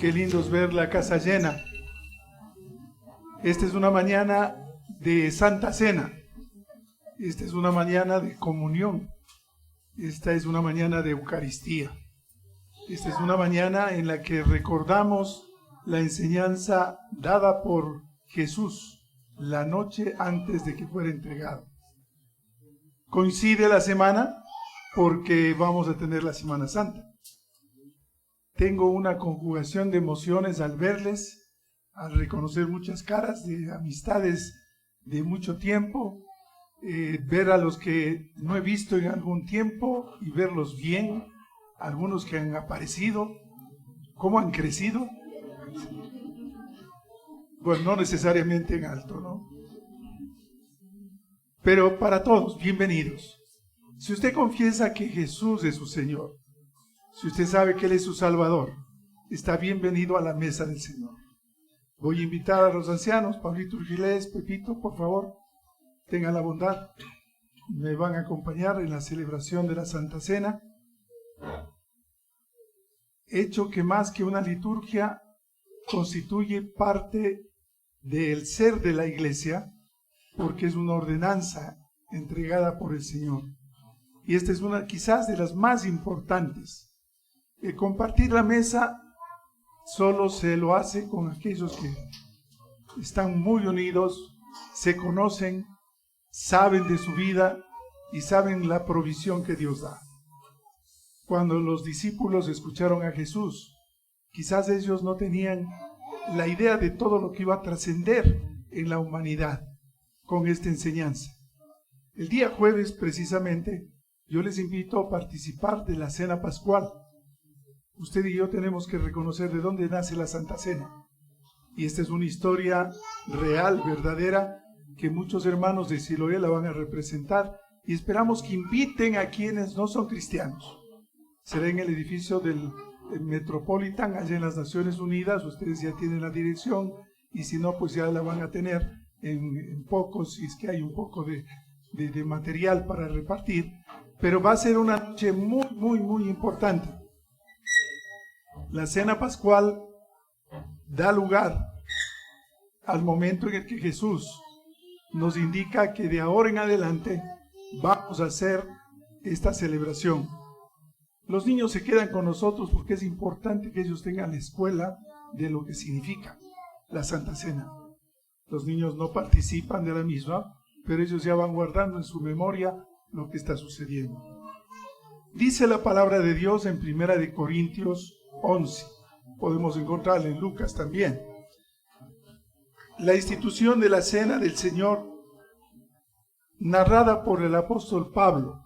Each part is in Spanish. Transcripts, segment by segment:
Qué lindo es ver la casa llena. Esta es una mañana de Santa Cena. Esta es una mañana de comunión. Esta es una mañana de Eucaristía. Esta es una mañana en la que recordamos la enseñanza dada por Jesús la noche antes de que fuera entregado. Coincide la semana porque vamos a tener la Semana Santa. Tengo una conjugación de emociones al verles, al reconocer muchas caras de amistades de mucho tiempo, ver a los que no he visto en algún tiempo y verlos bien, algunos que han aparecido, cómo han crecido. Bueno, no necesariamente en alto, ¿no? Pero para todos, bienvenidos. Si usted confiesa que Jesús es su Señor, si usted sabe que Él es su Salvador, está bienvenido a la mesa del Señor. Voy a invitar a los ancianos, Pablito Urgilés, Pepito, por favor, tengan la bondad, me van a acompañar en la celebración de la Santa Cena. Hecho que más que una liturgia, constituye parte del ser de la Iglesia, porque es una ordenanza entregada por el Señor. Y esta es una quizás de las más importantes. Compartir la mesa solo se lo hace con aquellos que están muy unidos, se conocen, saben de su vida y saben la provisión que Dios da. Cuando los discípulos escucharon a Jesús, quizás ellos no tenían la idea de todo lo que iba a trascender en la humanidad con esta enseñanza. El día jueves, precisamente, yo les invito a participar de la Cena Pascual. Usted y yo tenemos que reconocer de dónde nace la Santa Cena. Y esta es una historia real, verdadera, que muchos hermanos de Siloé la van a representar. Y esperamos que inviten a quienes no son cristianos, Será en el edificio del Metropolitan, allá en las Naciones Unidas. Ustedes ya tienen la dirección, y si no, pues ya la van a tener en poco, si es que hay un poco de material para repartir. Pero va a ser una noche muy, muy, muy importante. La cena pascual da lugar al momento en el que Jesús nos indica que de ahora en adelante vamos a hacer esta celebración. Los niños se quedan con nosotros porque es importante que ellos tengan la escuela de lo que significa la Santa Cena. Los niños no participan de la misma, pero ellos ya van guardando en su memoria lo que está sucediendo. Dice la palabra de Dios en 1 Corintios 11. Podemos encontrarla en Lucas también. La institución de la Cena del Señor, narrada por el apóstol Pablo.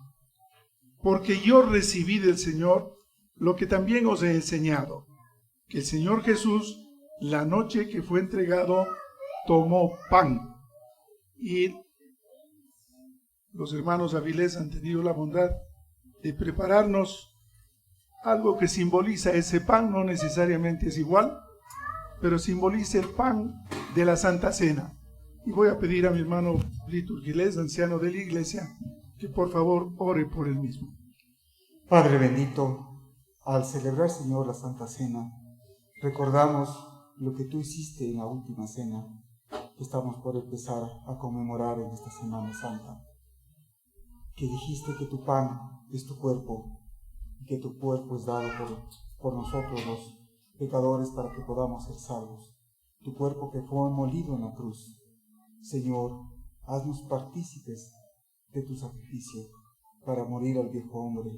Porque yo recibí del Señor lo que también os he enseñado, que el Señor Jesús, la noche que fue entregado, tomó pan. Y los hermanos Avilés han tenido la bondad de prepararnos algo que simboliza ese pan. No necesariamente es igual, pero simboliza el pan de la Santa Cena. Y voy a pedir a mi hermano Liturgilés, anciano de la iglesia, que por favor ore por él mismo. Padre bendito, al celebrar, Señor, la Santa Cena, recordamos lo que tú hiciste en la última cena que estamos por empezar a conmemorar en esta Semana Santa. Que dijiste que tu pan es tu cuerpo y que tu cuerpo es dado por nosotros los pecadores para que podamos ser salvos. Tu cuerpo que fue molido en la cruz. Señor, haznos partícipes de tu sacrificio para morir al viejo hombre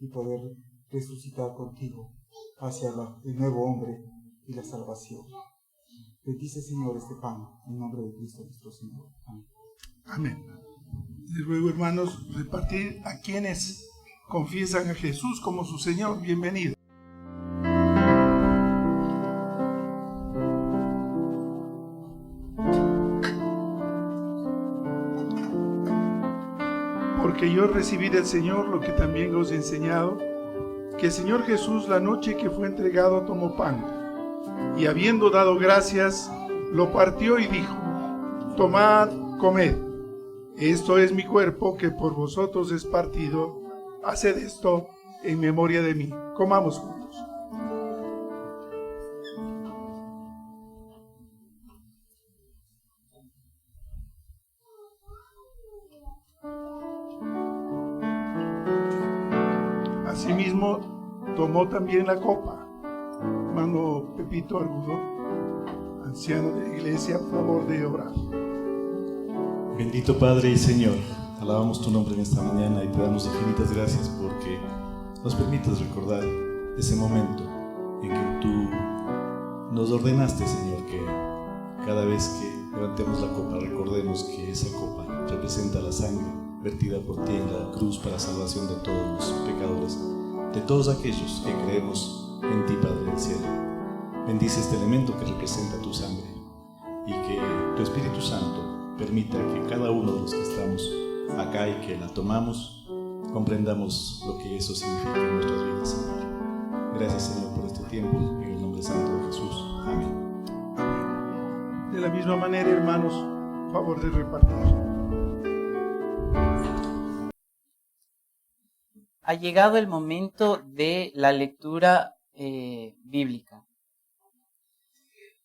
y poder resucitar contigo hacia el nuevo hombre y la salvación. Bendice, Señor, este pan en nombre de Cristo nuestro Señor. Amén. Amén. Les ruego, hermanos, repartir a quienes confiesan a Jesús como su Señor. Bienvenido. Porque yo recibí del Señor lo que también os he enseñado, que el Señor Jesús, la noche que fue entregado, tomó pan, y habiendo dado gracias, lo partió y dijo: tomad, comed, esto es mi cuerpo que por vosotros es partido, haced esto en memoria de mí. Comamos juntos. Asimismo, tomó también la copa. Hermano Pepito Argudo, anciano de la iglesia, por favor de orar. Bendito Padre y Señor, alabamos tu nombre en esta mañana y te damos infinitas gracias porque nos permites recordar ese momento en que tú nos ordenaste, Señor, que cada vez que levantemos la copa recordemos que esa copa representa la sangre vertida por ti en la cruz para salvación de todos los pecadores, de todos aquellos que creemos en ti, Padre del cielo. Bendice este elemento que representa tu sangre y que tu Espíritu Santo permita que cada uno de los que estamos acá y que la tomamos comprendamos lo que eso significa en nuestras vidas, Señor. Gracias, Señor, por este tiempo, en el nombre santo de Jesús. Amén. De la misma manera, hermanos, favor de repartir. Ha llegado el momento de la lectura bíblica.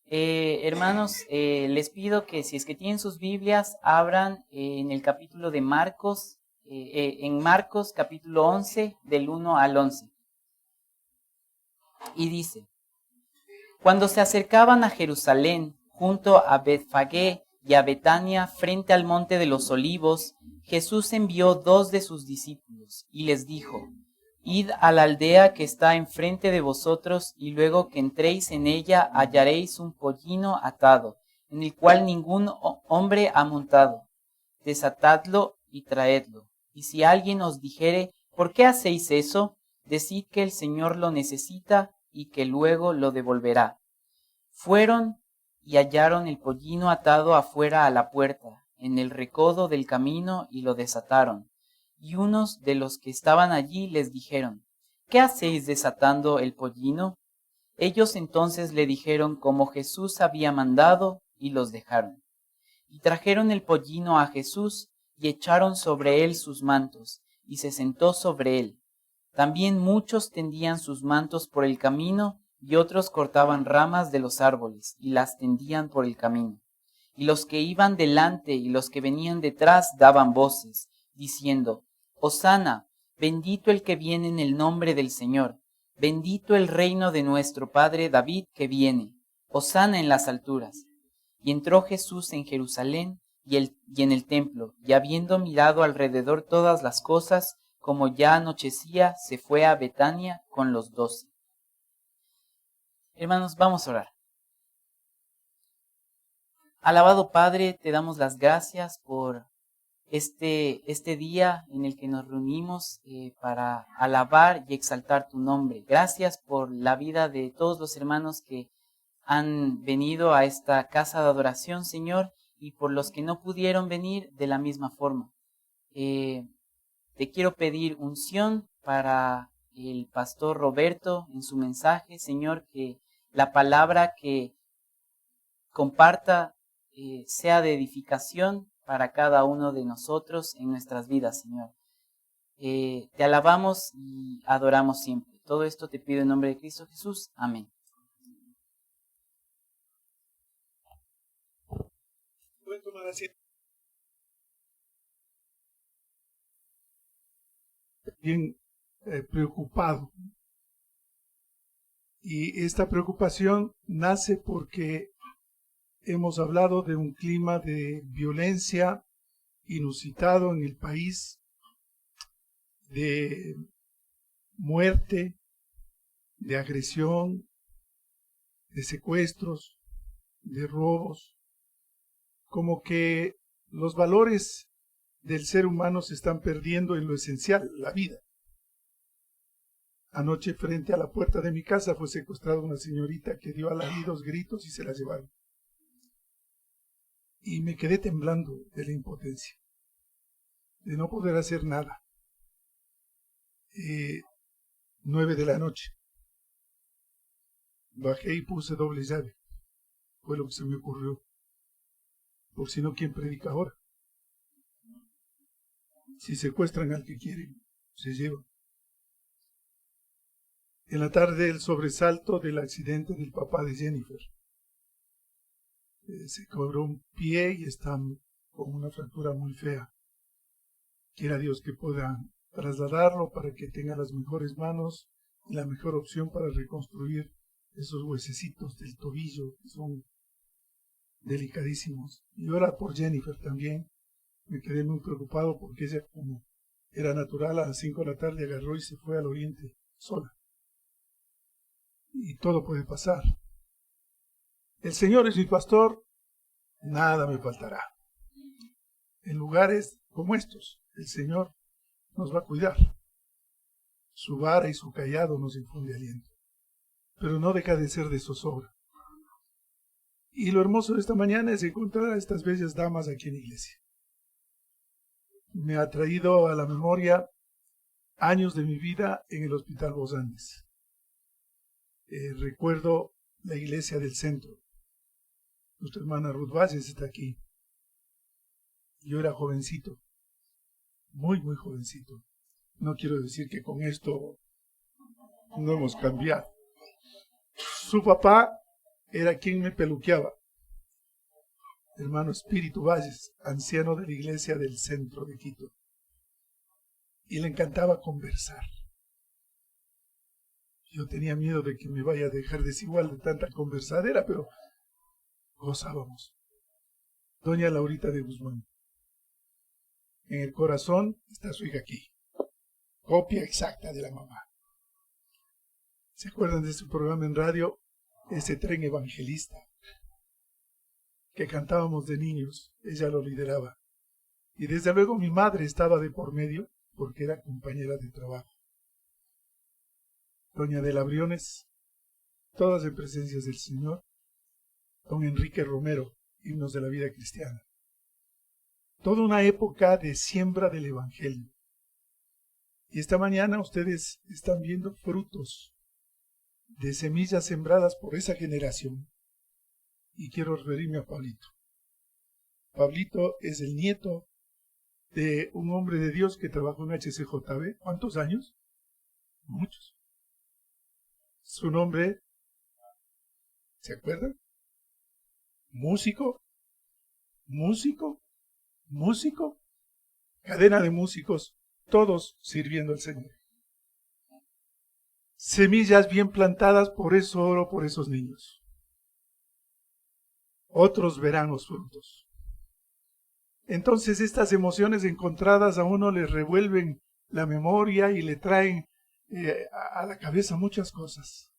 Hermanos, les pido que si es que tienen sus Biblias, abran en el capítulo de Marcos, en Marcos capítulo 11, del 1 al 11. Y dice: cuando se acercaban a Jerusalén, junto a Betfagé y a Betania, frente al monte de los Olivos, Jesús envió 2 de sus discípulos y les dijo: id a la aldea que está enfrente de vosotros, y luego que entréis en ella hallaréis un pollino atado, en el cual ningún hombre ha montado. Desatadlo y traedlo. Y si alguien os dijere: ¿por qué hacéis eso?, decid que el Señor lo necesita y que luego lo devolverá. Fueron y hallaron el pollino atado afuera a la puerta, en el recodo del camino, y lo desataron. Y unos de los que estaban allí les dijeron: ¿qué hacéis desatando el pollino? Ellos entonces le dijeron como Jesús había mandado, y los dejaron. Y trajeron el pollino a Jesús, y echaron sobre él sus mantos, y se sentó sobre él. También muchos tendían sus mantos por el camino, y otros cortaban ramas de los árboles, y las tendían por el camino. Y los que iban delante y los que venían detrás daban voces, diciendo: Hosana, bendito el que viene en el nombre del Señor, bendito el reino de nuestro padre David que viene, Hosana en las alturas. Y entró Jesús en Jerusalén y en el templo, y habiendo mirado alrededor todas las cosas, como ya anochecía, se fue a Betania con los 12. Hermanos, vamos a orar. Alabado Padre, te damos las gracias por este día en el que nos reunimos para alabar y exaltar tu nombre. Gracias por la vida de todos los hermanos que han venido a esta casa de adoración, Señor, y por los que no pudieron venir de la misma forma. Te quiero pedir unción para el pastor Roberto en su mensaje, Señor, que la palabra que comparta sea de edificación para cada uno de nosotros en nuestras vidas, Señor. Te alabamos y adoramos siempre. Todo esto te pido en nombre de Cristo Jesús. Amén. Bien preocupado. Y esta preocupación nace porque hemos hablado de un clima de violencia inusitado en el país, de muerte, de agresión, de secuestros, de robos, como que los valores del ser humano se están perdiendo en lo esencial, la vida. Anoche frente a la puerta de mi casa fue secuestrada una señorita que dio alaridos, gritos y se la llevaron. Y me quedé temblando de la impotencia, de no poder hacer nada. 9 de la noche. Bajé y puse doble llave. Fue lo que se me ocurrió. Por si no, ¿quién predica ahora? Si secuestran al que quieren, se llevan. En la tarde, el sobresalto del accidente del papá de Jennifer. Se quebró un pie y está con una fractura muy fea. Quiera Dios que pueda trasladarlo para que tenga las mejores manos y la mejor opción para reconstruir esos huesecitos del tobillo que son delicadísimos. Y ahora por Jennifer también. Me quedé muy preocupado porque ella, como era natural, a las 5 de la tarde agarró y se fue al oriente sola. Y todo puede pasar. El Señor es mi pastor, nada me faltará. En lugares como estos, el Señor nos va a cuidar. Su vara y su cayado nos infunde aliento. Pero no deja de ser de zozobra. Y lo hermoso de esta mañana es encontrar a estas bellas damas aquí en la iglesia. Me ha traído a la memoria años de mi vida en el Hospital Los Andes. Recuerdo la iglesia del centro. Nuestra hermana Ruth Valles está aquí. Yo era jovencito, muy jovencito. No quiero decir que con esto no hemos cambiado. Su papá era quien me peluqueaba. Hermano Espíritu Valles, anciano de la iglesia del centro de Quito. Y le encantaba conversar. Yo tenía miedo de que me vaya a dejar desigual de tanta conversadera, pero gozábamos. Doña Laurita de Guzmán. En el corazón está su hija aquí. Copia exacta de la mamá. ¿Se acuerdan de su programa en radio? Ese tren evangelista que cantábamos de niños, ella lo lideraba. Y desde luego mi madre estaba de por medio porque era compañera de trabajo. Doña de la Briones, todas en presencias del Señor. Don Enrique Romero, himnos de la vida cristiana. Toda una época de siembra del Evangelio. Y esta mañana ustedes están viendo frutos de semillas sembradas por esa generación. Y quiero referirme a Pablito. Pablito es el nieto de un hombre de Dios que trabajó en HCJB. ¿Cuántos años? Muchos. Su nombre, ¿se acuerdan? Músico, cadena de músicos, todos sirviendo al Señor. Semillas bien plantadas, por eso oro por esos niños. Otros verán los frutos. Entonces estas emociones encontradas a uno le revuelven la memoria y le traen a la cabeza muchas cosas.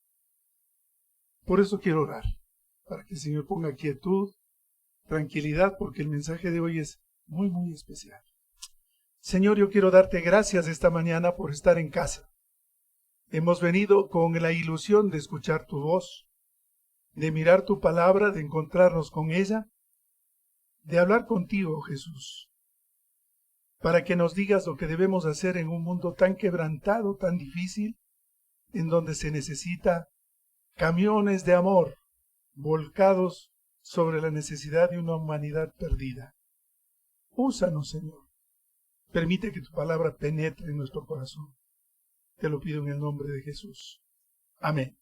Por eso quiero orar, para que el Señor ponga quietud, tranquilidad, porque el mensaje de hoy es muy, muy especial. Señor, yo quiero darte gracias esta mañana por estar en casa. Hemos venido con la ilusión de escuchar tu voz, de mirar tu palabra, de encontrarnos con ella, de hablar contigo, Jesús, para que nos digas lo que debemos hacer en un mundo tan quebrantado, tan difícil, en donde se necesita camiones de amor volcados sobre la necesidad de una humanidad perdida. Úsanos, Señor. Permite que tu palabra penetre en nuestro corazón. Te lo pido en el nombre de Jesús. Amén.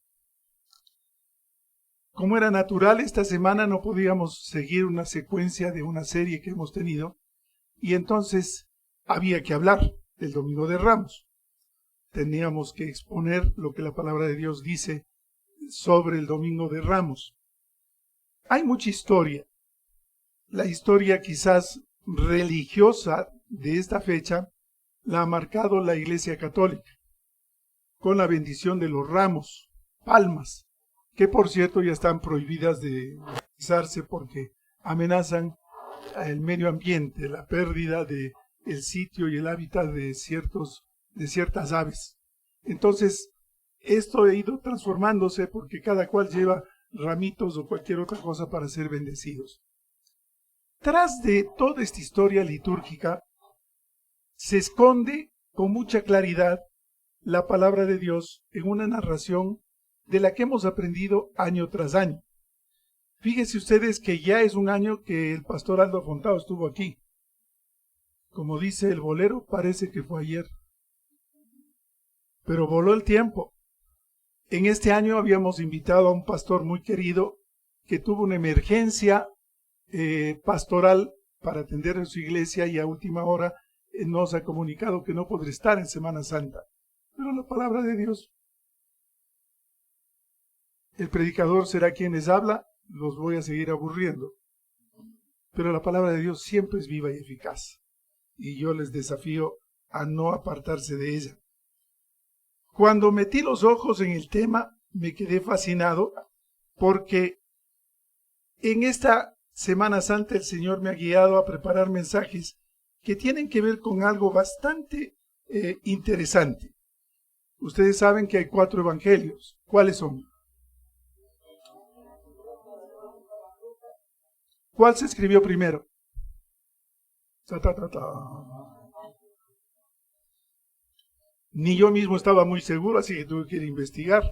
Como era natural, esta semana no podíamos seguir una secuencia de una serie que hemos tenido, y entonces había que hablar del Domingo de Ramos. Teníamos que exponer lo que la palabra de Dios dice sobre el Domingo de Ramos. Hay mucha historia. La historia quizás religiosa de esta fecha la ha marcado la Iglesia Católica, con la bendición de los ramos, palmas, que por cierto ya están prohibidas de utilizarse porque amenazan el medio ambiente, la pérdida de el sitio y el hábitat de ciertas aves. Entonces, esto ha ido transformándose porque cada cual lleva ramitos o cualquier otra cosa para ser bendecidos. Tras de toda esta historia litúrgica, se esconde con mucha claridad la palabra de Dios en una narración de la que hemos aprendido año tras año. Fíjense ustedes que ya es un año que el pastor Aldo Fontao estuvo aquí. Como dice el bolero, parece que fue ayer. Pero voló el tiempo. En este año habíamos invitado a un pastor muy querido que tuvo una emergencia pastoral para atender en su iglesia y a última hora nos ha comunicado que no podrá estar en Semana Santa. Pero la palabra de Dios, el predicador será quien les habla, los voy a seguir aburriendo. Pero la palabra de Dios siempre es viva y eficaz. Y yo les desafío a no apartarse de ella. Cuando metí los ojos en el tema, me quedé fascinado porque en esta Semana Santa el Señor me ha guiado a preparar mensajes que tienen que ver con algo bastante interesante. Ustedes saben que hay 4 evangelios. ¿Cuáles son? ¿Cuál se escribió primero? Ni yo mismo estaba muy seguro, así que tuve que ir a investigar.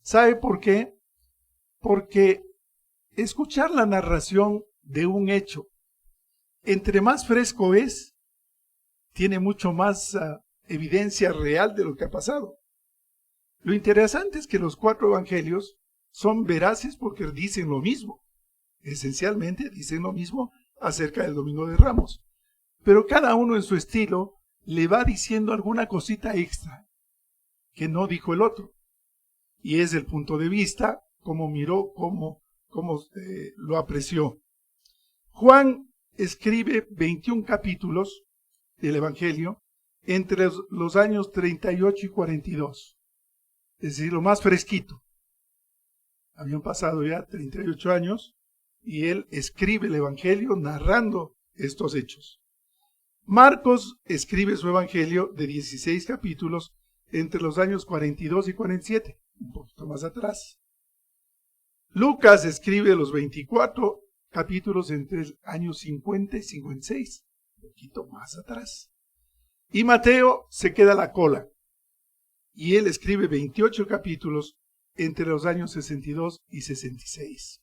¿Sabe por qué? Porque escuchar la narración de un hecho, entre más fresco es, tiene mucho más evidencia real de lo que ha pasado. Lo interesante es que los 4 evangelios son veraces porque dicen lo mismo. Esencialmente dicen lo mismo acerca del Domingo de Ramos. Pero cada uno en su estilo le va diciendo alguna cosita extra que no dijo el otro. Y es el punto de vista, cómo miró, cómo lo apreció. Juan escribe 21 capítulos del Evangelio entre los años 38 y 42. Es decir, lo más fresquito. Habían pasado ya 38 años y él escribe el Evangelio narrando estos hechos. Marcos escribe su Evangelio de 16 capítulos entre los años 42 y 47, un poquito más atrás. Lucas escribe los 24 capítulos entre el año 50 y 56, un poquito más atrás. Y Mateo se queda a la cola. Y él escribe 28 capítulos entre los años 62 y 66.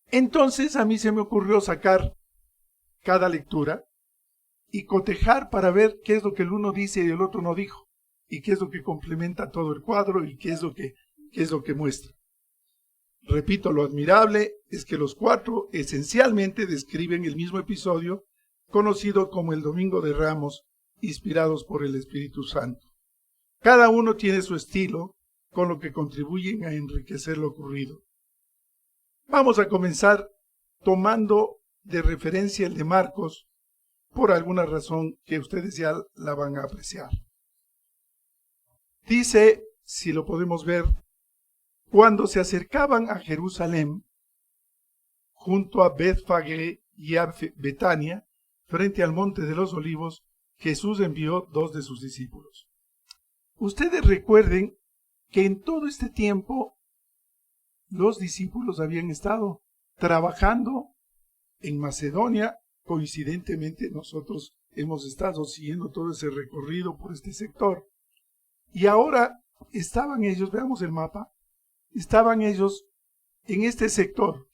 Entonces a mí se me ocurrió sacar cada lectura y cotejar para ver qué es lo que el uno dice y el otro no dijo, y qué es lo que complementa todo el cuadro y qué es lo que muestra. Repito, lo admirable es que los cuatro esencialmente describen el mismo episodio conocido como el Domingo de Ramos, inspirados por el Espíritu Santo. Cada uno tiene su estilo, con lo que contribuyen a enriquecer lo ocurrido. Vamos a comenzar tomando de referencia el de Marcos, por alguna razón que ustedes ya la van a apreciar. Dice, si lo podemos ver, cuando se acercaban a Jerusalén, junto a Betfagé y a Betania, frente al monte de los Olivos, Jesús envió 2 de sus discípulos. Ustedes recuerden que en todo este tiempo los discípulos habían estado trabajando en Macedonia. Coincidentemente nosotros hemos estado siguiendo todo ese recorrido por este sector. Y ahora estaban ellos, veamos el mapa, estaban ellos en este sector.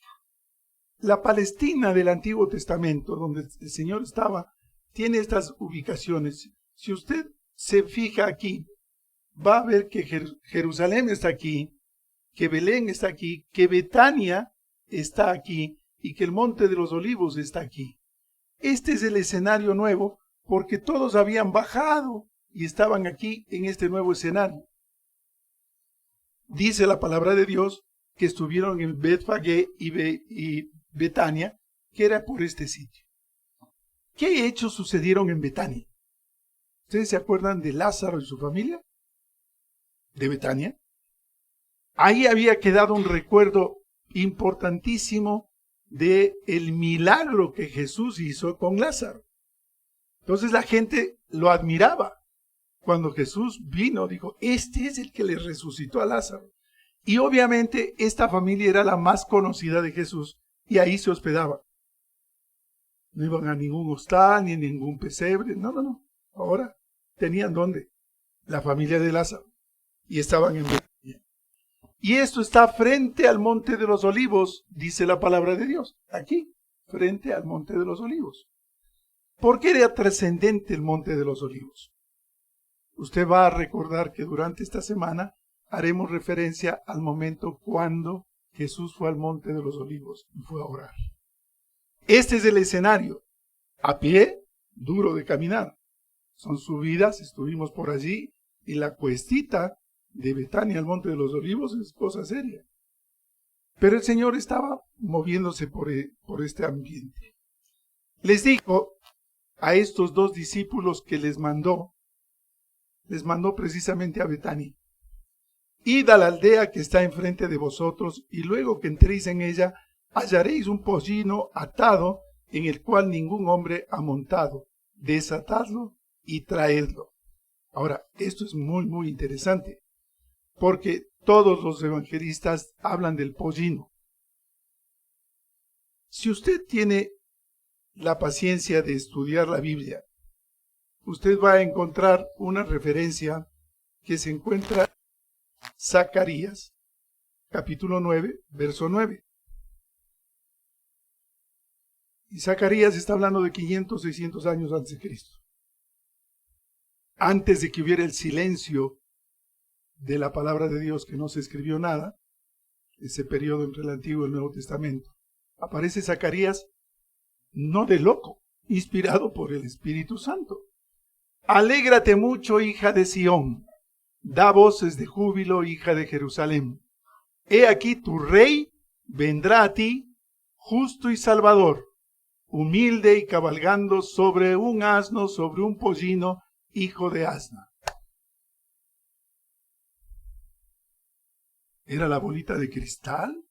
La Palestina del Antiguo Testamento, donde el Señor estaba, tiene estas ubicaciones. Si usted se fija aquí, va a ver que Jerusalén está aquí, que Belén está aquí, que Betania está aquí y que el Monte de los Olivos está aquí. Este es el escenario nuevo porque todos habían bajado y estaban aquí en este nuevo escenario. Dice la palabra de Dios que estuvieron en Betfagé y Betania, que era por este sitio. ¿Qué hechos sucedieron en Betania? ¿Ustedes se acuerdan de Lázaro y su familia? ¿De Betania? Ahí había quedado un recuerdo importantísimo de el milagro que Jesús hizo con Lázaro. Entonces la gente lo admiraba. Cuando Jesús vino, dijo, este es el que le resucitó a Lázaro. Y obviamente esta familia era la más conocida de Jesús y ahí se hospedaba. No iban a ningún hostal ni a ningún pesebre, no. Ahora tenían dónde, la familia de Lázaro, y estaban en Betania. Y esto está frente al Monte de los Olivos, dice la palabra de Dios, aquí, frente al Monte de los Olivos. ¿Por qué era trascendente el Monte de los Olivos? Usted va a recordar que durante esta semana haremos referencia al momento cuando Jesús fue al Monte de los Olivos y fue a orar. Este es el escenario. A pie, duro de caminar. Son subidas, estuvimos por allí, y la cuestita de Betania al Monte de los Olivos es cosa seria. Pero el Señor estaba moviéndose por este ambiente. Les dijo a estos 2 discípulos que les mandó precisamente a Betania. Id a la aldea que está enfrente de vosotros, y luego que entréis en ella, hallaréis un pollino atado en el cual ningún hombre ha montado. Desatadlo y traedlo. Ahora, esto es muy interesante, porque todos los evangelistas hablan del pollino. Si usted tiene la paciencia de estudiar la Biblia, usted va a encontrar una referencia que se encuentra en Zacarías, capítulo 9, verso 9. Y Zacarías está hablando de 500, 600 años antes de Cristo. Antes de que hubiera el silencio de la palabra de Dios, que no se escribió nada, ese periodo entre el Antiguo y el Nuevo Testamento, aparece Zacarías, no de loco, inspirado por el Espíritu Santo. Alégrate mucho, hija de Sión, da voces de júbilo, hija de Jerusalén. He aquí tu rey vendrá a ti, justo y salvador, humilde y cabalgando sobre un asno, sobre un pollino, hijo de asna. ¿Era la bolita de cristal?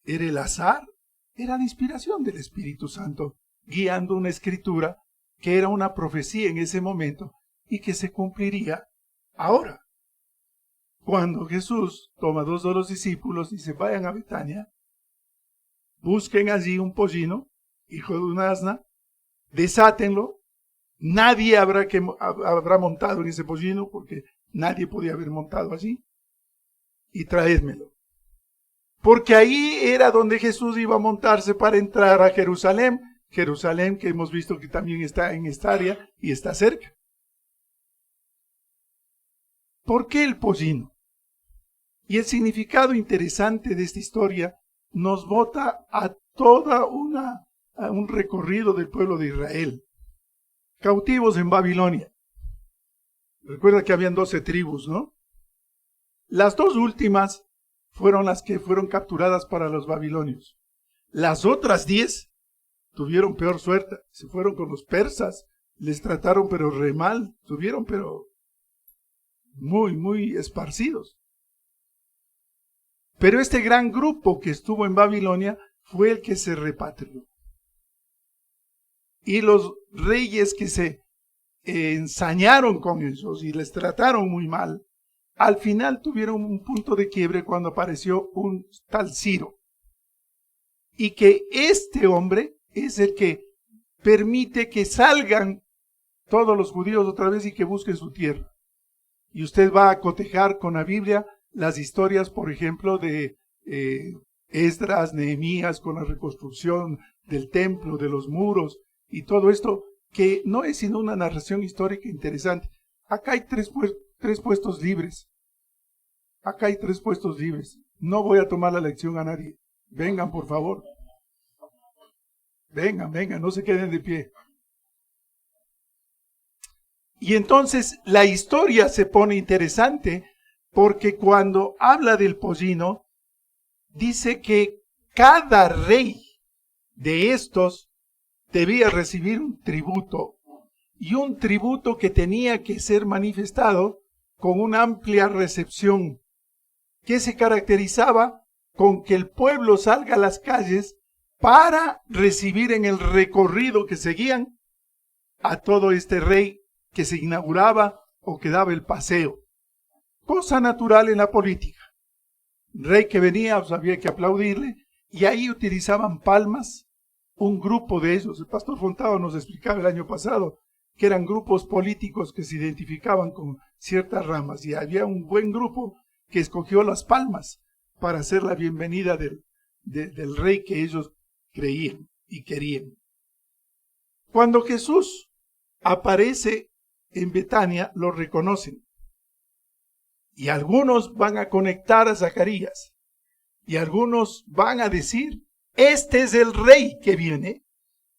¿Era el azar? Era la inspiración del Espíritu Santo, guiando una escritura que era una profecía en ese momento y que se cumpliría ahora. Cuando Jesús toma 2 de los discípulos y se vayan a Betania, busquen allí un pollino, hijo de una asna, desátenlo, Nadie habrá montado en ese pollino, porque nadie podía haber montado allí. Y traédmelo. Porque ahí era donde Jesús iba a montarse para entrar a Jerusalén. Jerusalén, que hemos visto que también está en esta área y está cerca. ¿Por qué el pollino? Y el significado interesante de esta historia nos bota a un recorrido del pueblo de Israel. Cautivos en Babilonia. Recuerda que habían 12 tribus, ¿no? Las 2 últimas fueron las que fueron capturadas para los babilonios. Las otras 10 tuvieron peor suerte. Se fueron con los persas. Les trataron pero re mal. Tuvieron pero muy, muy esparcidos. Pero este gran grupo que estuvo en Babilonia fue el que se repatrió. Y los reyes que se ensañaron con ellos y les trataron muy mal, al final tuvieron un punto de quiebre cuando apareció un tal Ciro. Y que este hombre es el que permite que salgan todos los judíos otra vez y que busquen su tierra. Y usted va a cotejar con la Biblia las historias, por ejemplo, de Esdras, Nehemías, con la reconstrucción del templo, de los muros y todo esto, que no es sino una narración histórica interesante. Acá hay tres puestos libres. Acá hay 3 puestos libres. No voy a tomar la lección a nadie. Vengan, por favor. Vengan, no se queden de pie. Y entonces la historia se pone interesante porque cuando habla del pollino, dice que cada rey de estos debía recibir un tributo, y un tributo que tenía que ser manifestado con una amplia recepción, que se caracterizaba con que el pueblo salga a las calles para recibir en el recorrido que seguían a todo este rey que se inauguraba o que daba el paseo. Cosa natural en la política. Rey que venía, pues había que aplaudirle, y ahí utilizaban palmas, un grupo de ellos. El pastor Fontado nos explicaba el año pasado que eran grupos políticos que se identificaban con ciertas ramas, y había un buen grupo que escogió las palmas para hacer la bienvenida del rey que ellos creían y querían. Cuando Jesús aparece en Betania, lo reconocen. Y algunos van a conectar a Zacarías. Y algunos van a decir, este es el rey que viene.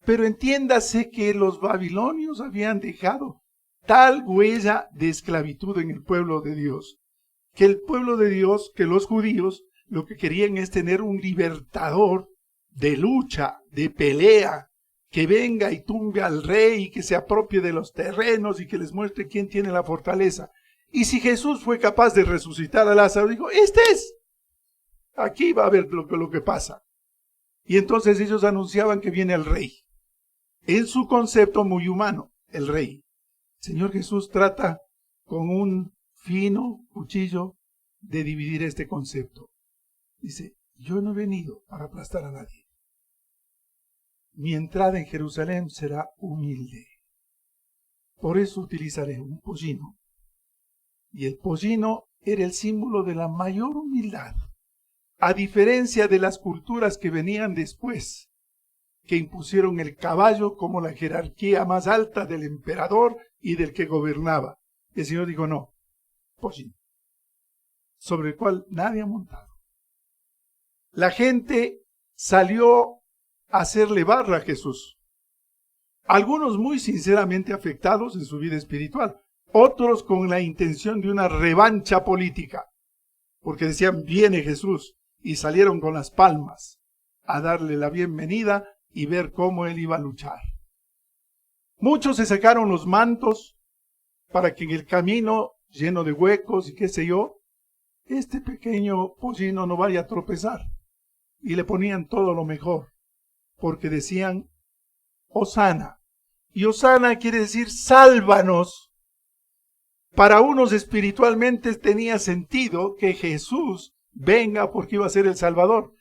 Pero entiéndase que los babilonios habían dejado tal huella de esclavitud en el pueblo de Dios, que el pueblo de Dios, que los judíos, lo que querían es tener un libertador de lucha, de pelea, que venga y tumbe al rey y que se apropie de los terrenos y que les muestre quién tiene la fortaleza. Y si Jesús fue capaz de resucitar a Lázaro, dijo, este es. Aquí va a ver lo que pasa. Y entonces ellos anunciaban que viene el rey. En su concepto muy humano, el rey. El Señor Jesús trata con un fino cuchillo de dividir este concepto. Dice, yo no he venido para aplastar a nadie. Mi entrada en Jerusalén será humilde. Por eso utilizaré un pollino. Y el pollino era el símbolo de la mayor humildad, a diferencia de las culturas que venían después, que impusieron el caballo como la jerarquía más alta del emperador y del que gobernaba. El Señor dijo, no, pollino, sobre el cual nadie ha montado. La gente salió a hacerle barra a Jesús. Algunos muy sinceramente afectados en su vida espiritual, otros con la intención de una revancha política, porque decían, viene Jesús, y salieron con las palmas a darle la bienvenida y ver cómo él iba a luchar. Muchos se sacaron los mantos para que en el camino, lleno de huecos y qué sé yo, este pequeño pollino no vaya a tropezar. Y le ponían todo lo mejor, porque decían, Hosana. Y Hosana quiere decir, sálvanos. Para unos espiritualmente tenía sentido que Jesús venga porque iba a ser el Salvador.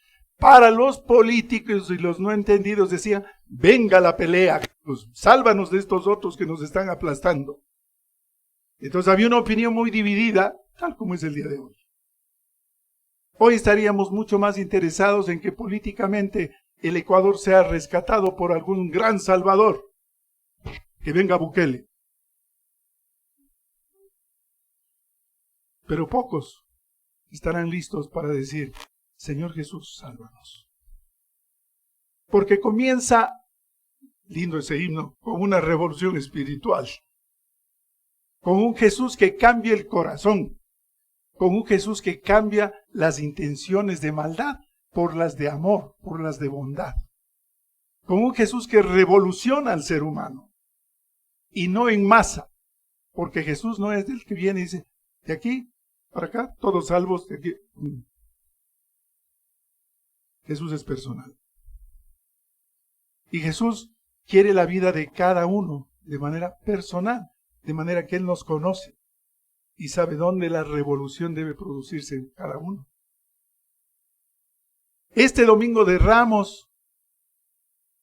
Para los políticos y los no entendidos decían, venga la pelea, pues, sálvanos de estos otros que nos están aplastando. Entonces había una opinión muy dividida, tal como es el día de hoy. Hoy estaríamos mucho más interesados en que políticamente el Ecuador sea rescatado por algún gran salvador, que venga Bukele. Pero pocos estarán listos para decir, Señor Jesús, sálvanos. Porque comienza, lindo ese himno, con una revolución espiritual. Con un Jesús que cambia el corazón. Con un Jesús que cambia las intenciones de maldad por las de amor, por las de bondad. Con un Jesús que revoluciona al ser humano. Y no en masa. Porque Jesús no es el que viene y dice, de aquí para acá, todos salvos, de aquí. Jesús es personal. Y Jesús quiere la vida de cada uno de manera personal, de manera que Él nos conoce y sabe dónde la revolución debe producirse en cada uno. Este domingo de Ramos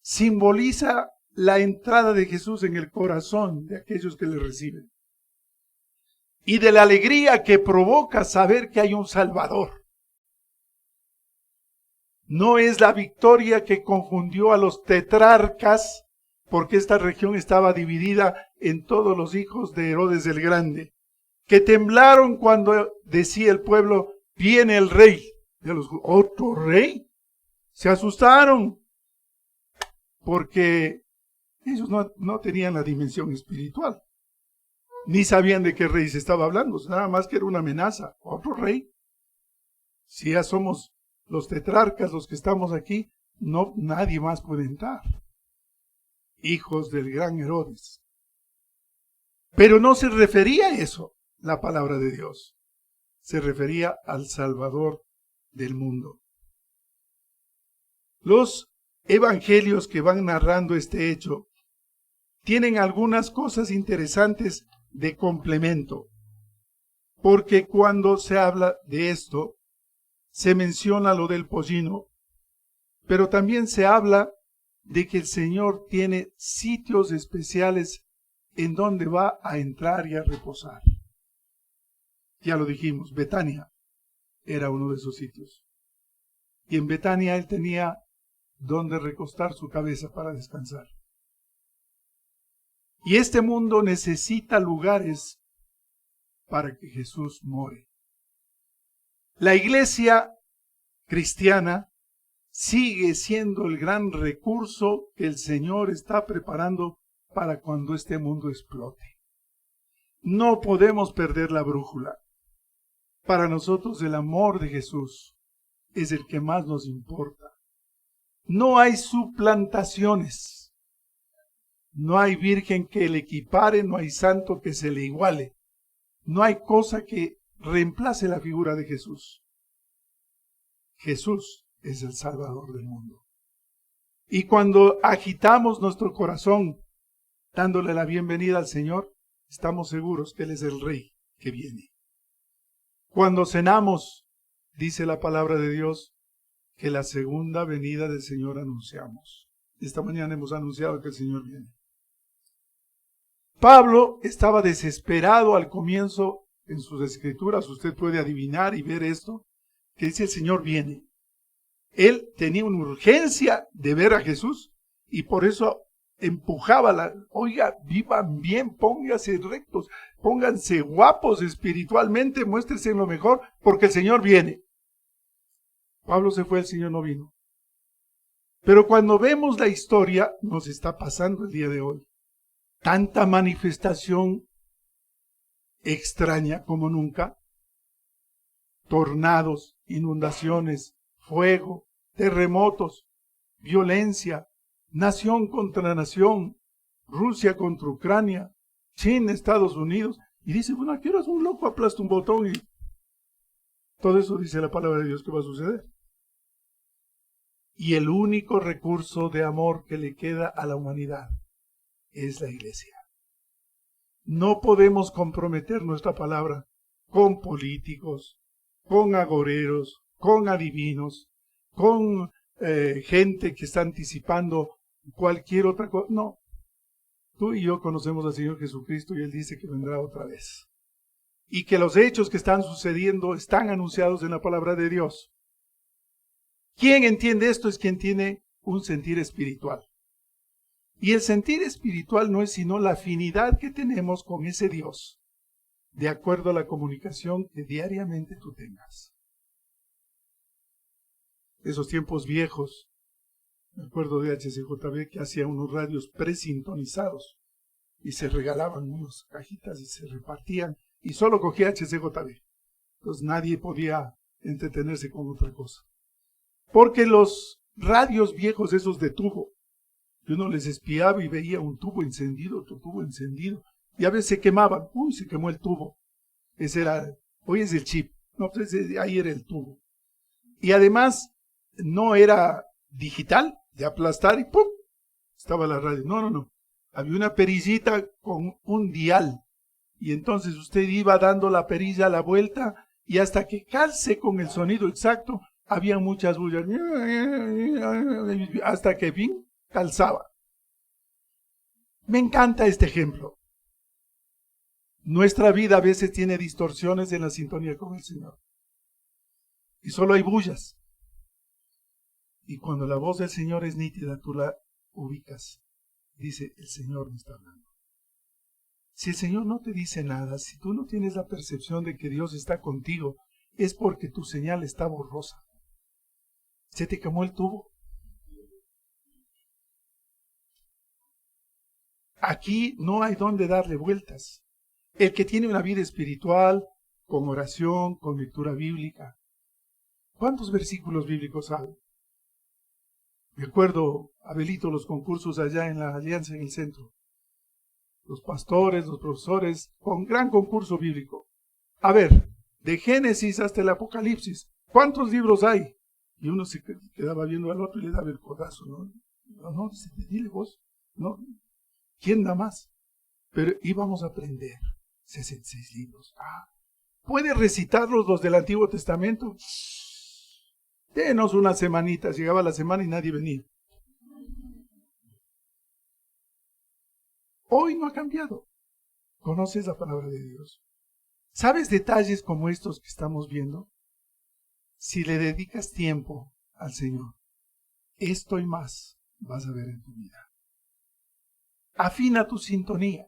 simboliza la entrada de Jesús en el corazón de aquellos que le reciben y de la alegría que provoca saber que hay un Salvador. No es la victoria que confundió a los tetrarcas, porque esta región estaba dividida en todos los hijos de Herodes el Grande, que temblaron cuando decía el pueblo, viene el rey. ¿Otro rey? Se asustaron, porque ellos no tenían la dimensión espiritual, ni sabían de qué rey se estaba hablando, nada más que era una amenaza. ¿Otro rey? Si ya somos los tetrarcas, los que estamos aquí, no, nadie más puede entrar. Hijos del gran Herodes. Pero no se refería a eso, la palabra de Dios. Se refería al Salvador del mundo. Los evangelios que van narrando este hecho tienen algunas cosas interesantes de complemento. Porque cuando se habla de esto, se menciona lo del pollino, pero también se habla de que el Señor tiene sitios especiales en donde va a entrar y a reposar. Ya lo dijimos, Betania era uno de esos sitios. Y en Betania Él tenía donde recostar su cabeza para descansar. Y este mundo necesita lugares para que Jesús more. La iglesia cristiana sigue siendo el gran recurso que el Señor está preparando para cuando este mundo explote. No podemos perder la brújula. Para nosotros el amor de Jesús es el que más nos importa. No hay suplantaciones. No hay virgen que le equipare, no hay santo que se le iguale. No hay cosa que reemplace la figura de Jesús. Jesús es el Salvador del mundo. Y cuando agitamos nuestro corazón, dándole la bienvenida al Señor, estamos seguros que Él es el Rey que viene. Cuando cenamos, dice la palabra de Dios, que la segunda venida del Señor anunciamos. Esta mañana hemos anunciado que el Señor viene. Pablo estaba desesperado al comienzo en sus escrituras, usted puede adivinar y ver esto, que dice el Señor viene. Él tenía una urgencia de ver a Jesús y por eso empujaba oiga, vivan bien, pónganse rectos, pónganse guapos espiritualmente, muéstrense en lo mejor, porque el Señor viene. Pablo se fue, el Señor no vino. Pero cuando vemos la historia, nos está pasando el día de hoy. Tanta manifestación extraña como nunca. Tornados, inundaciones, fuego, terremotos, violencia, nación contra nación, Rusia contra Ucrania, China, Estados Unidos. Y dice, bueno, ¿a qué horas un loco aplasta un botón? Y todo eso dice la palabra de Dios que va a suceder. Y el único recurso de amor que le queda a la humanidad es la iglesia. No podemos comprometer nuestra palabra con políticos, con agoreros, con adivinos, con gente que está anticipando cualquier otra cosa. No, tú y yo conocemos al Señor Jesucristo y Él dice que vendrá otra vez. Y que los hechos que están sucediendo están anunciados en la palabra de Dios. ¿Quién entiende esto? Es quien tiene un sentir espiritual. Y el sentir espiritual no es sino la afinidad que tenemos con ese Dios, de acuerdo a la comunicación que diariamente tú tengas. Esos tiempos viejos, me acuerdo de HCJB que hacía unos radios presintonizados y se regalaban unas cajitas y se repartían y solo cogía HCJB. Entonces nadie podía entretenerse con otra cosa. Porque los radios viejos esos de tubo, y uno les espiaba y veía un tubo encendido, otro tubo encendido, y a veces se quemaban. Uy, se quemó el tubo. Ese era, hoy es el chip. No, pues ahí era el tubo. Y además, no era digital, de aplastar y ¡pum! Estaba la radio. No. Había una perillita con un dial. Y entonces usted iba dando la perilla a la vuelta y hasta que calce con el sonido exacto, había muchas bullas. Hasta que fin calzaba. Me encanta este ejemplo. Nuestra vida a veces tiene distorsiones en la sintonía con el Señor. Y solo hay bullas. Y cuando la voz del Señor es nítida, tú la ubicas. Dice, el Señor me está hablando. Si el Señor no te dice nada, si tú no tienes la percepción de que Dios está contigo, es porque tu señal está borrosa. Se te quemó el tubo. Aquí no hay dónde darle vueltas. El que tiene una vida espiritual, con oración, con lectura bíblica. ¿Cuántos versículos bíblicos hay? Me acuerdo, Abelito, los concursos allá en la Alianza en el centro. Los pastores, los profesores, con gran concurso bíblico. A ver, de Génesis hasta el Apocalipsis, ¿cuántos libros hay? Y uno se quedaba viendo al otro y le daba el codazo, ¿no? No, dile vos, no. ¿Quién da más? Pero íbamos a aprender 66 libros. ¿Puede recitarlos los del Antiguo Testamento? Denos unas semanitas. Llegaba la semana y nadie venía. Hoy no ha cambiado. ¿Conoces la palabra de Dios? ¿Sabes detalles como estos que estamos viendo? Si le dedicas tiempo al Señor, esto y más vas a ver en tu vida. Afina tu sintonía,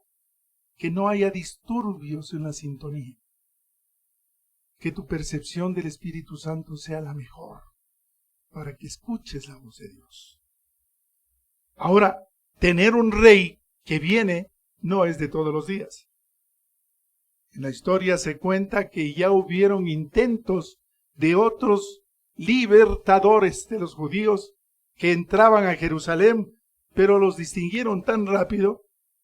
que no haya disturbios en la sintonía, que tu percepción del Espíritu Santo sea la mejor, para que escuches la voz de Dios. Ahora, tener un rey que viene no es de todos los días. En la historia se cuenta que ya hubieron intentos de otros libertadores de los judíos que entraban a Jerusalén, pero los distinguieron tan rápido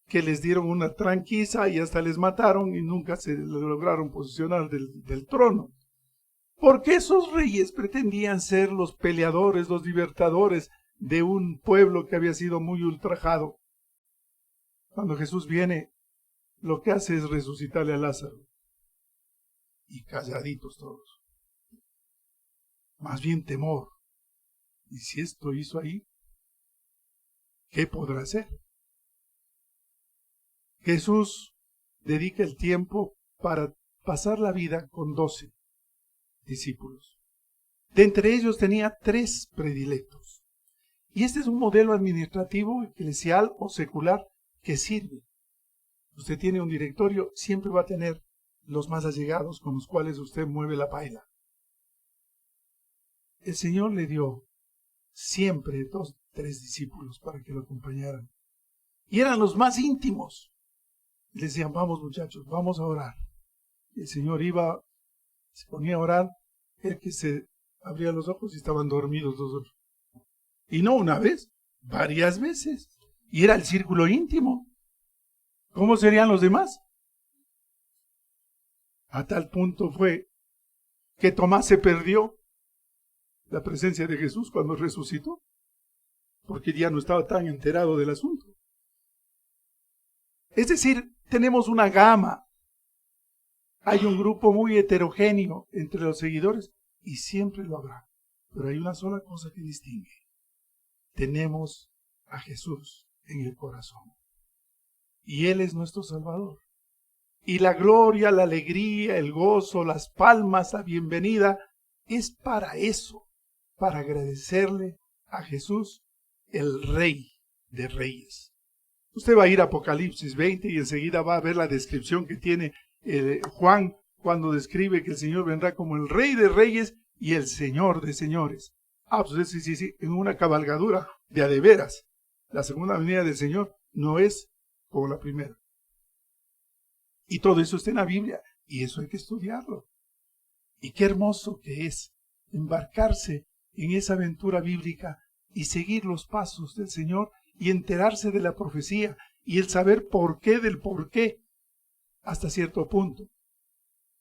que les dieron una tranquiza y hasta les mataron y nunca se lograron posicionar del trono. Porque esos reyes pretendían ser los peleadores, los libertadores de un pueblo que había sido muy ultrajado. Cuando Jesús viene, lo que hace es resucitarle a Lázaro. Y calladitos todos. Más bien temor. ¿Y si esto hizo ahí? ¿Qué podrá hacer? Jesús dedica el tiempo para pasar la vida con 12 discípulos. De entre ellos tenía 3 predilectos. Y este es un modelo administrativo, eclesial o secular que sirve. Usted tiene un directorio, siempre va a tener los más allegados con los cuales usted mueve la paila. El Señor le dio siempre 2, 3 discípulos para que lo acompañaran. Y eran los más íntimos. Les decían, vamos muchachos, vamos a orar. Y el Señor iba, se ponía a orar, el que se abría los ojos y estaban dormidos los otros. Y no una vez, varias veces. Y era el círculo íntimo. ¿Cómo serían los demás? A tal punto fue que Tomás se perdió la presencia de Jesús cuando resucitó, porque ya no estaba tan enterado del asunto. Es decir, tenemos una gama. Hay un grupo muy heterogéneo entre los seguidores y siempre lo habrá. pero hay una sola cosa que distingue. Tenemos a Jesús en el corazón. Y Él es nuestro Salvador. Y la gloria, la alegría, el gozo, las palmas, la bienvenida, es para eso, para agradecerle a Jesús, el Rey de Reyes. Usted va a ir a Apocalipsis 20 y enseguida va a ver la descripción que tiene Juan cuando describe que el Señor vendrá como el Rey de Reyes y el Señor de Señores. Pues sí, en una cabalgadura de a de veras. La segunda venida del Señor no es como la primera. Y todo eso está en la Biblia y eso hay que estudiarlo. Y qué hermoso que es embarcarse en esa aventura bíblica y seguir los pasos del Señor y enterarse de la profecía y el saber por qué del por qué hasta cierto punto.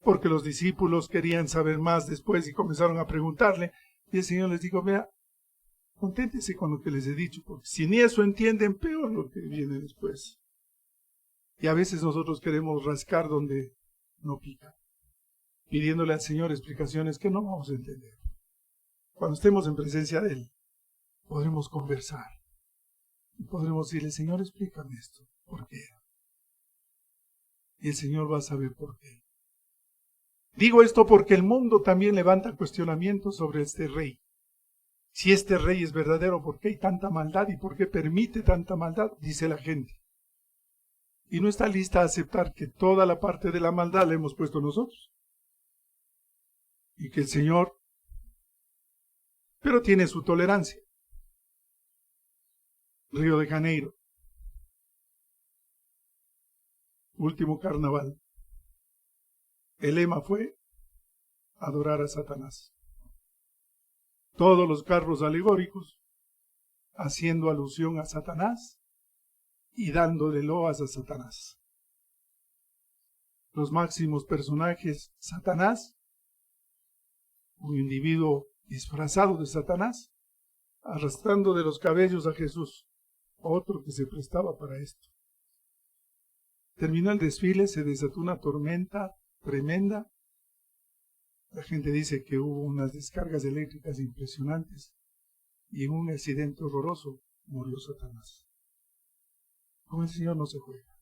Porque los discípulos querían saber más después y comenzaron a preguntarle y el Señor les dijo, vea, conténtese con lo que les he dicho, porque si ni eso entienden, peor lo que viene después. Y a veces nosotros queremos rascar donde no pica, pidiéndole al Señor explicaciones que no vamos a entender. Cuando estemos en presencia de Él, podremos conversar y podremos decirle, Señor, explícame esto, ¿por qué? Y el Señor va a saber por qué. Digo esto porque el mundo también levanta cuestionamientos sobre este rey. Si este rey es verdadero, ¿por qué hay tanta maldad y por qué permite tanta maldad? Dice la gente. Y no está lista a aceptar que toda la parte de la maldad la hemos puesto nosotros. Y que el Señor, pero tiene su tolerancia. Río de Janeiro. Último carnaval. El lema fue adorar a Satanás. Todos los carros alegóricos haciendo alusión a Satanás y dándole loas a Satanás. Los máximos personajes, Satanás, un individuo disfrazado de Satanás, arrastrando de los cabellos a Jesús, otro que se prestaba para esto. Terminó el desfile, se desató una tormenta tremenda. La gente dice que hubo unas descargas eléctricas impresionantes y en un accidente horroroso murió Satanás. Con el Señor no se juega.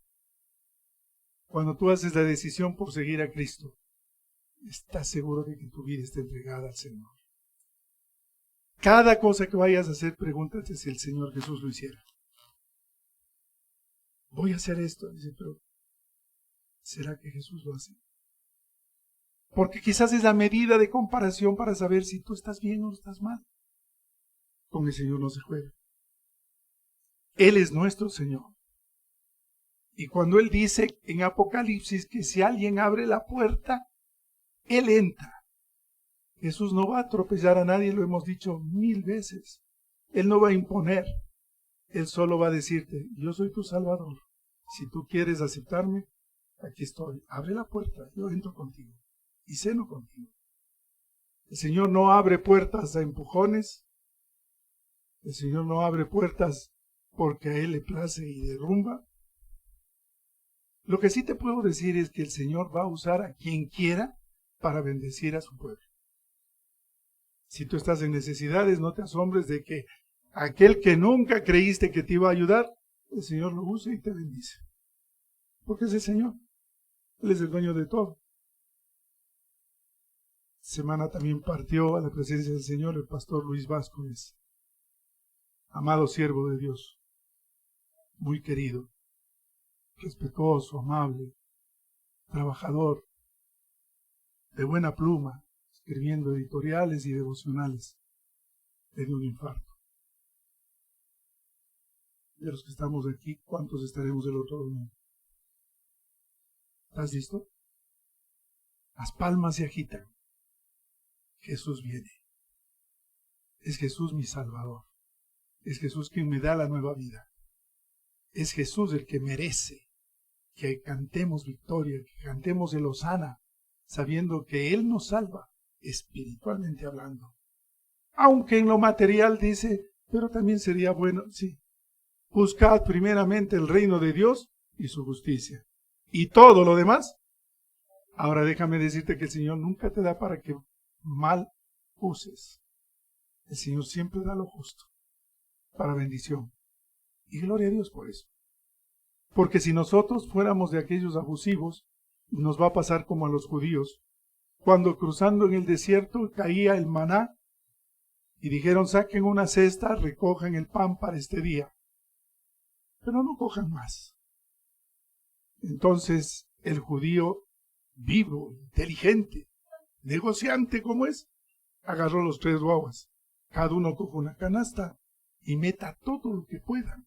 Cuando tú haces la decisión por seguir a Cristo, estás seguro de que tu vida está entregada al Señor. Cada cosa que vayas a hacer, pregúntate si el Señor Jesús lo hiciera. Voy a hacer esto, dice, pero ¿será que Jesús lo hace? Porque quizás es la medida de comparación para saber si tú estás bien o estás mal. Con el Señor no se juega. Él es nuestro Señor. Y cuando Él dice en Apocalipsis que si alguien abre la puerta, Él entra. Jesús no va a atropellar a nadie, lo hemos dicho 1000 veces. Él no va a imponer. Él solo va a decirte, yo soy tu Salvador. Si tú quieres aceptarme, aquí estoy. Abre la puerta, yo entro contigo y ceno contigo. El Señor no abre puertas a empujones. El Señor no abre puertas porque a Él le place y derrumba. Lo que sí te puedo decir es que el Señor va a usar a quien quiera para bendecir a su pueblo. Si tú estás en necesidades, no te asombres de que aquel que nunca creíste que te iba a ayudar, el Señor lo usa y te bendice. Porque es el Señor. Él es el dueño de todo. Semana también partió a la presencia del Señor el pastor Luis Vázquez, amado siervo de Dios, muy querido, respetuoso, amable, trabajador, de buena pluma, escribiendo editoriales y devocionales. Le dio un infarto. De los que estamos aquí, ¿cuántos estaremos del otro lado? ¿Estás listo? Las palmas se agitan. Jesús viene. Es Jesús mi Salvador. Es Jesús quien me da la nueva vida. Es Jesús el que merece que cantemos victoria, que cantemos el Hosana, sabiendo que Él nos salva, espiritualmente hablando. Aunque en lo material dice, pero también sería bueno, sí. Buscad primeramente el reino de Dios y su justicia. Y todo lo demás. Ahora déjame decirte que el Señor nunca te da para que mal uses. El Señor siempre da lo justo para bendición. Y gloria a Dios por eso. Porque si nosotros fuéramos de aquellos abusivos, nos va a pasar como a los judíos, cuando cruzando en el desierto caía el maná y dijeron: saquen una cesta, recojan el pan para este día, pero no cojan más. Entonces el judío, vivo, inteligente, negociante como es, agarró los 3 guaguas, cada uno coja una canasta y meta todo lo que puedan.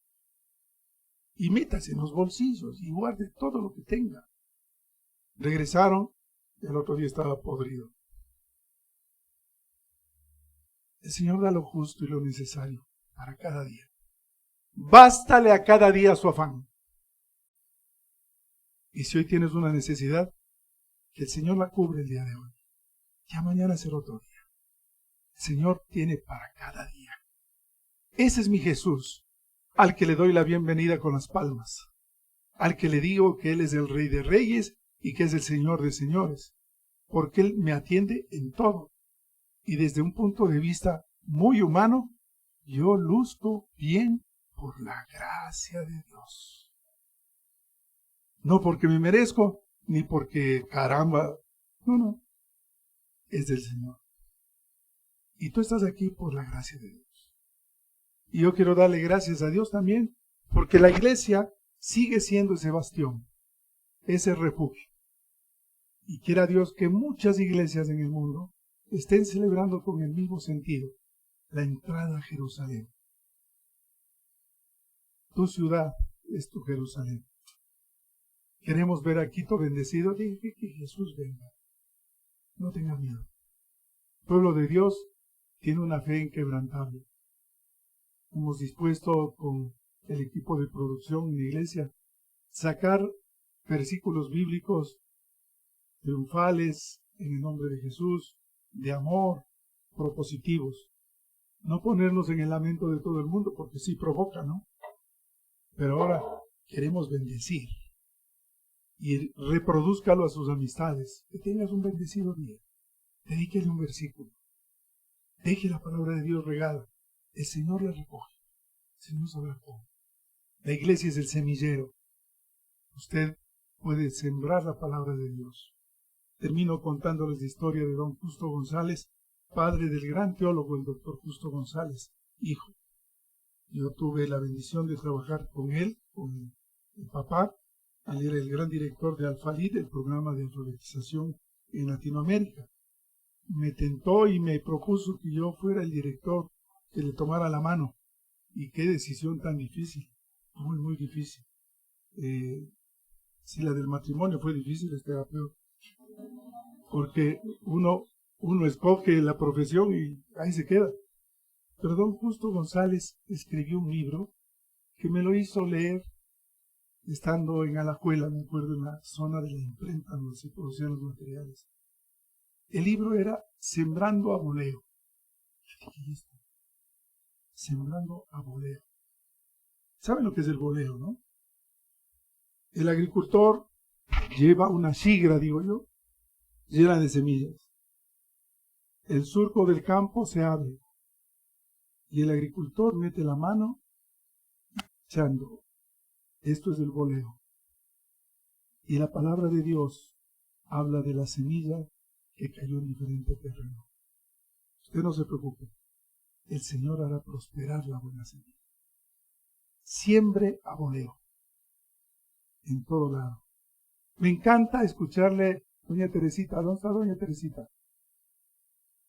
Y métase en los bolsillos y guarde todo lo que tenga. Regresaron y el otro día estaba podrido. El Señor da lo justo y lo necesario para cada día. Bástale a cada día su afán. Y si hoy tienes una necesidad, que el Señor la cubre el día de hoy. Ya mañana será otro día. El Señor tiene para cada día. Ese es mi Jesús, al que le doy la bienvenida con las palmas, al que le digo que Él es el Rey de Reyes y que es el Señor de Señores, porque Él me atiende en todo. Y desde un punto de vista muy humano, yo luzco bien por la gracia de Dios. No porque me merezco, ni porque caramba, no, es del Señor. Y tú estás aquí por la gracia de Dios. Y yo quiero darle gracias a Dios también, porque la iglesia sigue siendo ese bastión, ese refugio. Y quiera Dios que muchas iglesias en el mundo estén celebrando con el mismo sentido la entrada a Jerusalén. Tu ciudad es tu Jerusalén. Queremos ver a Quito bendecido. Dije que Jesús venga. No tenga miedo. El pueblo de Dios tiene una fe inquebrantable. Hemos dispuesto con el equipo de producción en la iglesia sacar versículos bíblicos triunfales en el nombre de Jesús, de amor, propositivos. No ponernos en el lamento de todo el mundo, porque sí provoca, ¿no? Pero ahora queremos bendecir. Y reprodúzcalo a sus amistades. Que tengas un bendecido día. Dedíquele un versículo. Deje la palabra de Dios regada. El Señor la recoge. El Señor sabrá cómo. La iglesia es el semillero. Usted puede sembrar la palabra de Dios. Termino contándoles la historia de don Justo González, padre del gran teólogo, el doctor Justo González, hijo. Yo tuve la bendición de trabajar con él, con el papá. Él era el gran director de Alfalid, el programa de alfabetización en Latinoamérica. Me tentó y me propuso que yo fuera el director, que le tomara la mano. Y qué decisión tan difícil, muy, muy difícil. Si la del matrimonio fue difícil, esta era peor. Porque uno escoge la profesión y ahí se queda. Pero don Justo González escribió un libro que me lo hizo leer estando en Alajuela, me acuerdo, en la zona de la imprenta donde se producían los materiales. El libro era Sembrando a Voleo. Sembrando a voleo. ¿Saben lo que es el voleo, no? El agricultor lleva una shigra, digo yo, llena de semillas. El surco del campo se abre y el agricultor mete la mano echando. Esto es el voleo. Y la palabra de Dios habla de la semilla que cayó en diferente terreno. Usted no se preocupe. El Señor hará prosperar la buena semilla. Siembre a voleo. En todo lado. Me encanta escucharle, doña Teresita. ¿Dónde está doña Teresita?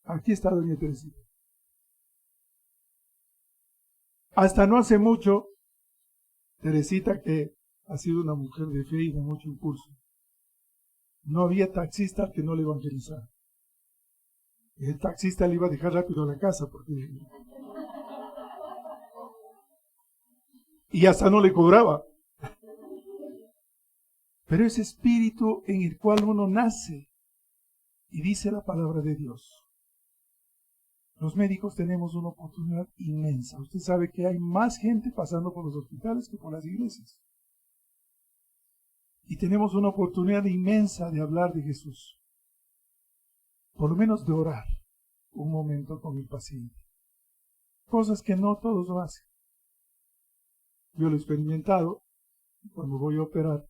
Aquí está doña Teresita. Hasta no hace mucho, Teresita, que ha sido una mujer de fe y de mucho impulso, no había taxista que no le evangelizara. El taxista le iba a dejar rápido a la casa porque... y hasta no le cobraba. Pero ese espíritu en el cual uno nace y dice la palabra de Dios. Los médicos tenemos una oportunidad inmensa. Usted sabe que hay más gente pasando por los hospitales que por las iglesias. Y tenemos una oportunidad inmensa de hablar de Jesús. Por lo menos de orar un momento con el paciente. cosas que no todos lo hacen. Yo lo he experimentado. Cuando voy a operar,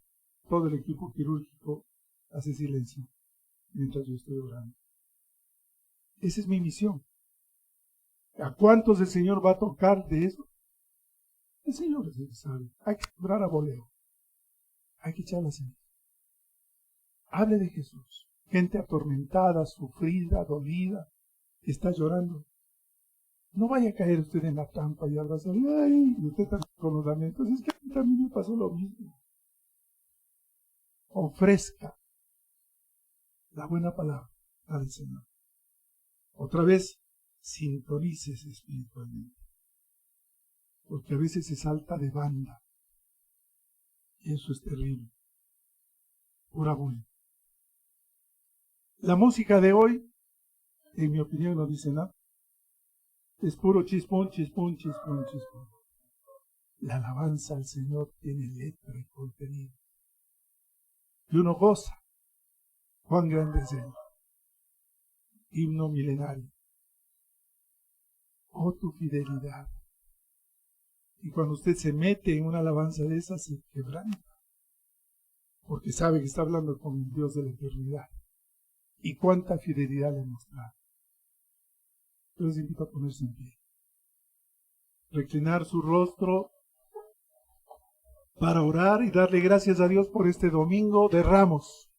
todo el equipo quirúrgico hace silencio mientras yo estoy orando. Esa es mi misión. ¿A cuántos el Señor va a tocar de eso? El Señor es el que sabe. Hay que sembrar a voleo. Hay que echar la semilla. Hable de Jesús. Gente atormentada, sufrida, dolida, está llorando. No vaya a caer usted en la trampa y va a salir, ay, y usted está con los lamentos. Es que a mí también me pasó lo mismo. Ofrezca la buena palabra, la del Señor. Otra vez, sintonícese espiritualmente. Porque a veces se salta de banda. Y eso es terrible. Pura bulla. La música de hoy, en mi opinión, no dice nada. Es puro chispón, chispón, chispón, chispón. La alabanza al Señor tiene letra y contenido. Y uno goza. Cuán grande es Él. Himno milenario. Oh, tu fidelidad. Y cuando usted se mete en una alabanza de esas, se quebranta. Porque sabe que está hablando con el Dios de la eternidad. Y cuánta fidelidad le mostrará. Yo les invito a ponerse en pie. Reclinar su rostro para orar y darle gracias a Dios por este domingo de Ramos.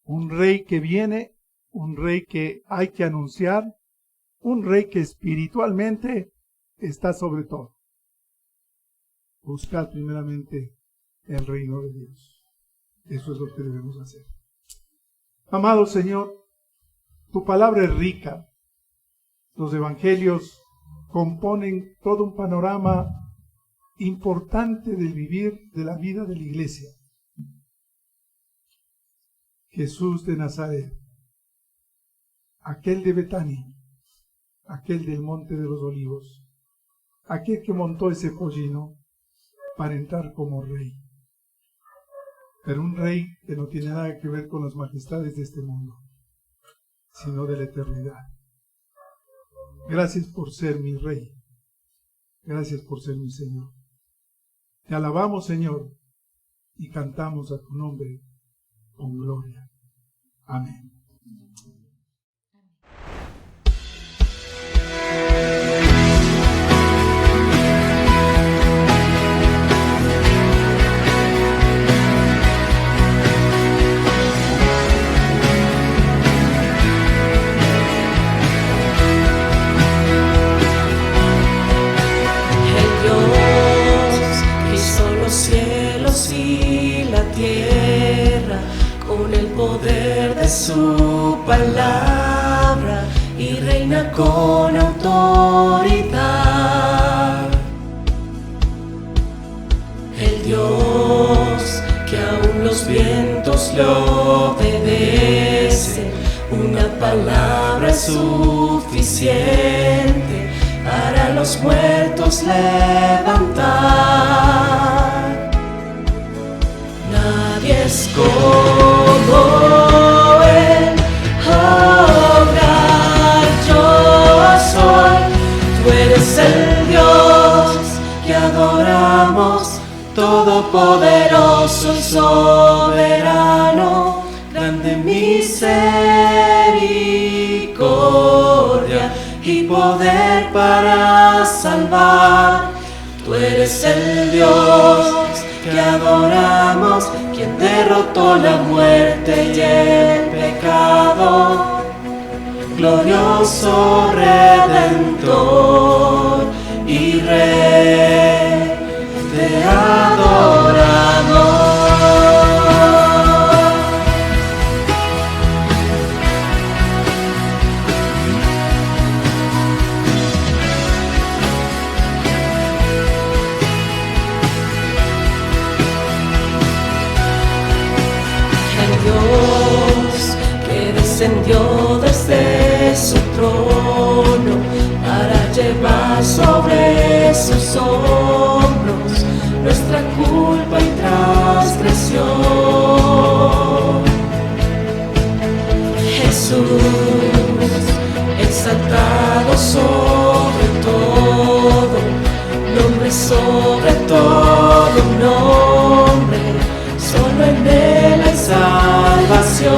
Un rey que viene, un rey que hay que anunciar, un rey que espiritualmente está sobre todo. Buscar primeramente el reino de Dios. Eso es lo que debemos hacer. Amado Señor, tu palabra es rica. Los evangelios componen todo un panorama importante del vivir de la vida de la iglesia. Jesús de Nazaret, aquel de Betania, aquel del Monte de los Olivos, aquel que montó ese pollino para entrar como rey. Pero un rey que no tiene nada que ver con las majestades de este mundo, sino de la eternidad. Gracias por ser mi rey. Gracias por ser mi Señor. Te alabamos, Señor, y cantamos a tu nombre con gloria. Amén. Con el poder de su palabra y reina con autoridad. El Dios que aún los vientos le obedecen, una palabra es suficiente para los muertos levantar. Nadie es como Él, oh gran yo soy. Tú eres el Dios que adoramos, todopoderoso y soberano, grande misericordia y poder para salvar. Tú eres el Dios que adoramos, quien derrotó la muerte y el pecado, glorioso Redentor y Rey, te adoramos. Descendió desde su trono para llevar sobre sus hombros nuestra culpa y transgresión. Jesús, exaltado sobre sobre todo nombre, solo en Él hay salvación.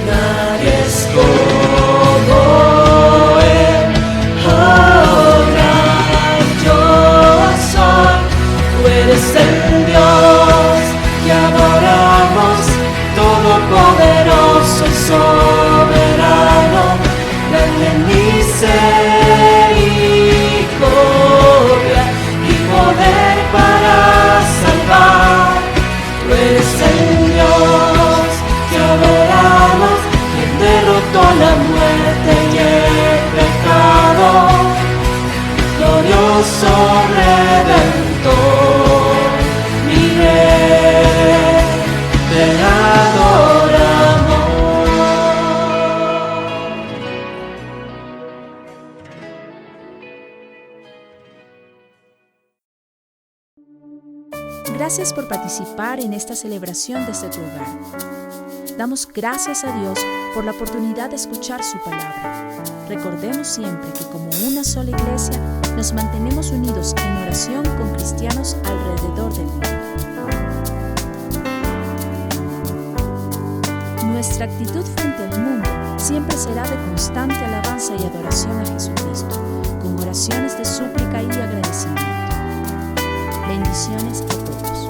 Nadie es como Él, oh gran yo soy. Tú eres el Dios que adoramos, todopoderoso y soberano, grande en misericordia y poder para salvar. Tú eres el Dios que adoramos, quien derrotó la muerte y el pecado, glorioso Redentor, mi Rey, te adoramos. Gracias por participar en esta celebración desde tu hogar. Damos gracias a Dios por la oportunidad de escuchar su palabra. Recordemos siempre que como una sola iglesia nos mantenemos unidos en oración con cristianos alrededor del mundo. Nuestra actitud frente al mundo siempre será de constante alabanza y adoración a Jesucristo, con oraciones de súplica y agradecimiento. Bendiciones a todos.